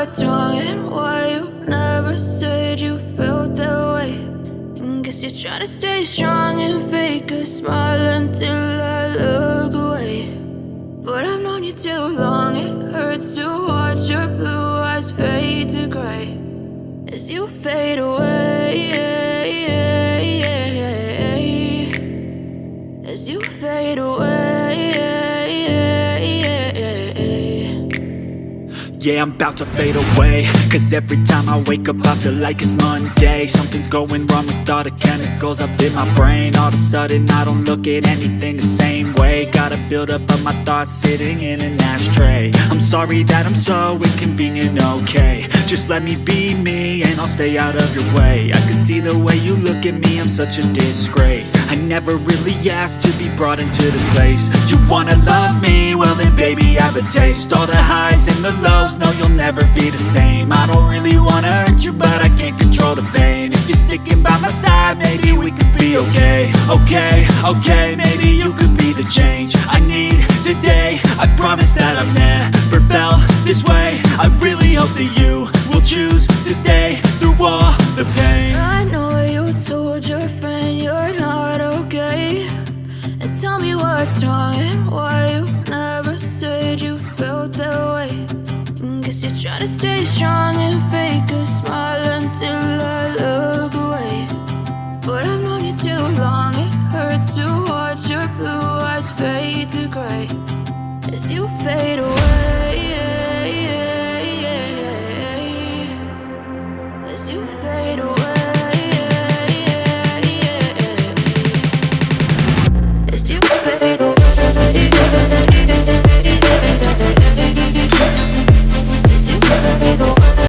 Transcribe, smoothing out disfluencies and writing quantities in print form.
what's wrong and why you never said you felt that way. And guess you're trying to stay strong and fake a smile until I look away. But I've known you too long, it hurts to watch your blue eyes fade to gray as you fade away, as you fade away. Yeah, I'm about to fade away, cause every time I wake up I feel like it's Monday. Something's going wrong with all the chemicals up in my brain. All of a sudden I don't look at anything the same way. Gotta build up of my thoughts sitting in an ashtray. I'm sorry that I'm so inconvenient, okay. Just let me be me and I'll stay out of your way. I can see the way you look at me, I'm such a disgrace. I never really asked to be brought into this place. You wanna love me? Well then baby I have a taste. All the highs and the lows, no you'll never be the same. I don't really wanna hurt you but I can't control the pain. If you're sticking by my side maybe we could be okay. Okay, maybe you could be the change I need today. I promise that I've never felt this way. I really hope that you will choose to stay through all the pain. I know you told your friend you're not okay, and tell me what's wrong and why you never said you felt that way. And guess you're trying to stay strong and fake a smile until I look away. But I've known you too long, it hurts to